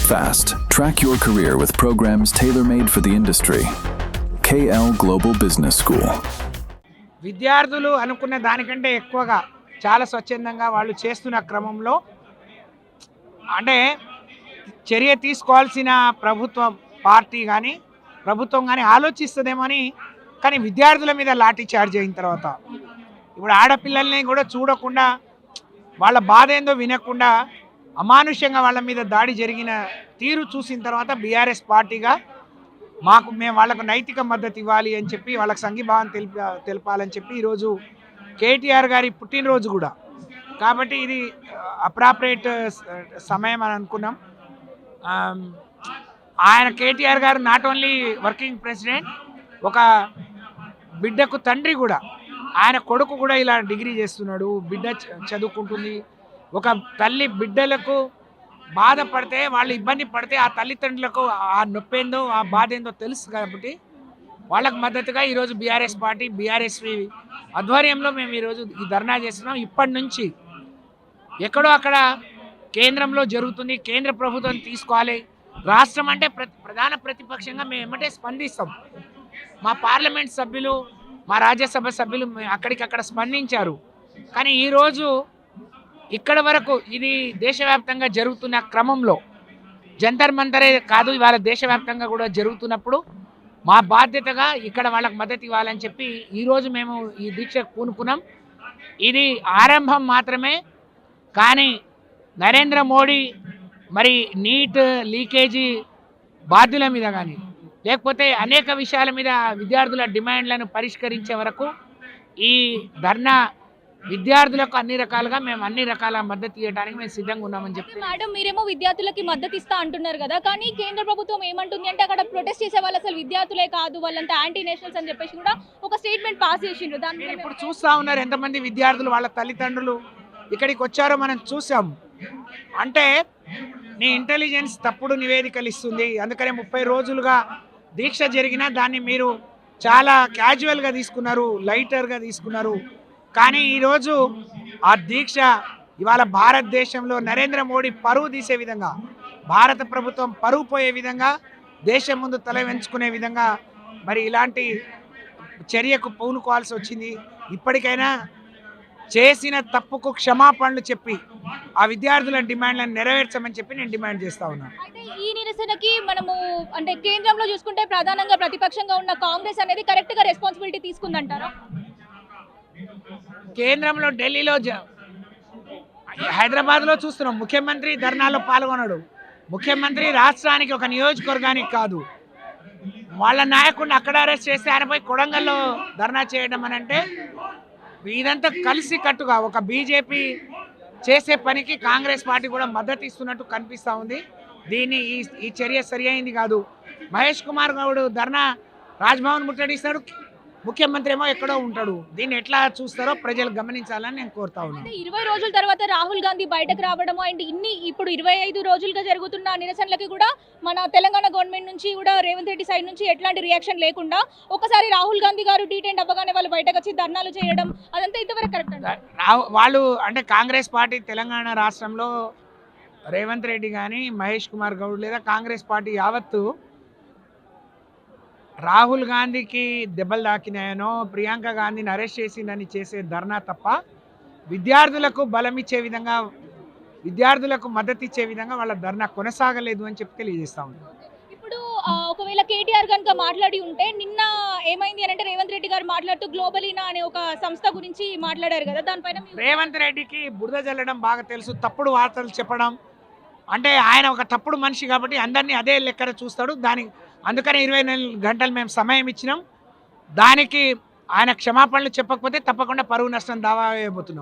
fast. Track your career with programs tailor-made for the industry. KL Global Business School. విద్యార్థులు అనుకున్న దానికంటే ఎక్కువగా చాలా స్వచ్ఛందంగా వాళ్ళు చేస్తున్న క్రమంలో అంటే చర్య తీసుకోవాల్సిన పార్టీ కానీ ప్రభుత్వం కానీ ఆలోచిస్తుందేమని, కానీ విద్యార్థుల మీద లాఠీ చార్జ్ అయిన తర్వాత ఇప్పుడు ఆడపిల్లల్ని కూడా చూడకుండా వాళ్ళ బాధ ఏందో వినకుండా అమానుష్యంగా వాళ్ళ మీద దాడి జరిగిన తీరు చూసిన తర్వాత బీఆర్ఎస్ పార్టీగా మేము వాళ్ళకు నైతిక మద్దతు ఇవ్వాలి అని చెప్పి వాళ్ళకి సంఘీభావం తెలపాలని చెప్పి ఈరోజు కేటీఆర్ గారి పుట్టినరోజు కూడా, కాబట్టి ఇది అప్రాపరేట్ సమయం అని అనుకున్నాం. ఆయన కేటీఆర్ గారు నాట్ ఓన్లీ వర్కింగ్ ప్రెసిడెంట్, ఒక బిడ్డకు తండ్రి కూడా. ఆయన కొడుకు కూడా ఇలా డిగ్రీ చేస్తున్నాడు, బిడ్డ చదువుకుంటుంది. ఒక తల్లి బిడ్డలకు బాధపడితే, వాళ్ళు ఇబ్బంది పడితే ఆ తల్లిదండ్రులకు ఆ నొప్పి ఏందో ఆ బాధ ఏందో తెలుసు. కాబట్టి వాళ్ళకు మద్దతుగా ఈరోజు బీఆర్ఎస్ పార్టీ బీఆర్ఎస్వి ఆధ్వర్యంలో మేము ఈరోజు ఈ ధర్నా చేస్తున్నాం. ఇప్పటి నుంచి ఎక్కడో అక్కడ కేంద్రంలో జరుగుతుంది, కేంద్ర ప్రభుత్వం తీసుకోవాలి. రాష్ట్రం అంటే ప్రధాన ప్రతిపక్షంగా మేము ఏమంటే స్పందిస్తాం. మా పార్లమెంట్ సభ్యులు, మా రాజ్యసభ సభ్యులు అక్కడికక్కడ స్పందించారు. కానీ ఈరోజు ఇక్కడ వరకు ఇది దేశవ్యాప్తంగా జరుగుతున్న క్రమంలో జంతర్ మంతరే కాదు, ఇవాళ దేశవ్యాప్తంగా కూడా జరుగుతున్నప్పుడు మా బాధ్యతగా ఇక్కడ వాళ్ళకి మద్దతు ఇవ్వాలని చెప్పి ఈరోజు మేము ఈ దీక్షకు పూనుకున్నాం. ఇది ఆరంభం మాత్రమే. కానీ నరేంద్ర మోడీ మరి నీట్ లీకేజీ బాధ్యుల మీద కానీ లేకపోతే అనేక విషయాల మీద విద్యార్థుల డిమాండ్లను పరిష్కరించే వరకు ఈ ధర్నా విద్యార్థులకు అన్ని రకాలుగా మేము అన్ని రకాల మద్దతు ఇవ్వడానికి మేము సిద్ధంగా ఉన్నామని చెప్పి. మేడం, మీరేమో విద్యార్థులకి మద్దతు ఇస్తా అంటున్నారు కదా, కానీ కేంద్ర ప్రభుత్వం ఏమంటుంది అంటే అక్కడ ప్రొటెస్ట్ చేసే వాళ్ళు అసలు విద్యార్థులే కాదు, వాళ్ళంతా యాంటీ నేషనల్స్ అని చెప్పేసి కూడా ఒక స్టేట్మెంట్ పాస్ చేసిండ్రు. దాన్ని ఇప్పుడు చూస్తూ ఉన్నారు ఎంతమంది విద్యార్థులు వాళ్ళ తల్లిదండ్రులు ఇక్కడికి వచ్చారో మనం చూసాం. అంటే నీ ఇంటెలిజెన్స్ తప్పుడు నివేదికలు ఇస్తుంది, అందుకనే 30 రోజులుగా దీక్ష జరిగినా దాన్ని మీరు చాలా క్యాజువల్గా తీసుకున్నారు, లైటర్గా తీసుకున్నారు. కానీ ఈరోజు ఆ దీక్ష ఇవాళ భారతదేశంలో నరేంద్ర మోడీ పరువు తీసే విధంగా, భారత ప్రభుత్వం పరువు పోయే విధంగా, దేశం ముందు తల వెంచుకునే విధంగా మరి ఇలాంటి చర్యకు పూనుకోవాల్సి వచ్చింది. ఇప్పటికైనా చేసిన తప్పుకు క్షమాపణలు చెప్పి ఆ విద్యార్థుల డిమాండ్లను నెరవేర్చమని చెప్పి నేను డిమాండ్ చేస్తా ఉన్నాను. అయితే ఈ నిరసనకి మనము అంటే కేంద్రంలో చూసుకుంటే ప్రధానంగా ప్రతిపక్షంగా ఉన్న కాంగ్రెస్ అనేది కరెక్ట్గా రెస్పాన్సిబిలిటీ తీసుకుందంటారా? కేంద్రంలో ఢిల్లీలో హైదరాబాద్లో చూస్తున్నాం, ముఖ్యమంత్రి ధర్నాలో పాల్గొన్నాడు. ముఖ్యమంత్రి రాష్ట్రానికి ఒక నియోజకవర్గానికి కాదు, వాళ్ళ నాయకుడిని అక్కడ అరెస్ట్ చేస్తే ఆయనపై కొడంగల్లో ధర్నా చేయడం అని అంటే ఇదంతా కలిసి కట్టుగా ఒక బీజేపీ చేసే పనికి కాంగ్రెస్ పార్టీ కూడా మద్దతు ఇస్తున్నట్టు కనిపిస్తూ ఉంది. దీన్ని ఈ చర్య సరి అయింది కాదు. మహేష్ కుమార్ గౌడ్ ధర్నా రాజ్భవన్ ముట్టడిస్తాడు, ముఖ్యమంత్రి ఏమో ఎక్కడో ఉంటాడు. దీన్ని ఎట్లా చూస్తారో ప్రజలు గమనించాలని నేను కోరుతా ఉన్నాను. 20 రోజుల తర్వాత రాహుల్ గాంధీ బయటకు రావడము అండ్ ఇప్పుడు 25 రోజులుగా జరుగుతున్న నిరసనలకి కూడా మన తెలంగాణ గవర్నమెంట్ నుంచి కూడా రేవంత్ రెడ్డి సైడ్ నుంచి ఎట్లాంటి రియాక్షన్ లేకుండా ఒకసారి రాహుల్ గాంధీ గారు డీటెంట్ అవ్వగానే వాళ్ళు బయటకు వచ్చి ధర్నాలు చేయడం అదంతా ఇంతవరకు కరెక్ట్ అండి? వాళ్ళు అంటే కాంగ్రెస్ పార్టీ తెలంగాణ రాష్ట్రంలో రేవంత్ రెడ్డి కానీ మహేష్ కుమార్ గౌడ్ లేదా కాంగ్రెస్ పార్టీ యావత్తు రాహుల్ గాంధీకి దెబ్బలు తాకినాయనో ప్రియాంక గాంధీని అరెస్ట్ చేసిందని చేసే ధర్నా తప్ప విద్యార్థులకు బలం ఇచ్చే విధంగా, విద్యార్థులకు మద్దతు ఇచ్చే విధంగా వాళ్ళ ధర్నా కొనసాగలేదు అని చెప్పి తెలియజేస్తా ఉన్నాం. ఇప్పుడు ఒకవేళ కేటీఆర్ కనుక మాట్లాడి ఉంటే నిన్న ఏమైంది అని అంటే రేవంత్ రెడ్డి గారు మాట్లాడుతూ గ్లోబలీనా అనే ఒక సంస్థ గురించి మాట్లాడారు కదా, దానిపైన రేవంత్ రెడ్డికి బురద జల్లడం బాగా తెలుసు, తప్పుడు వార్తలు చెప్పడం. అంటే ఆయన ఒక తప్పుడు మనిషి కాబట్టి అందరినీ అదే లెక్కన చూస్తాడు. అందుకని 24 గంటలు మేము సమయం ఇచ్చినాం. దానికి ఆయన క్షమాపణలు చెప్పకపోతే తప్పకుండా పరువు నష్టం దావా వేయబోతున్నాం.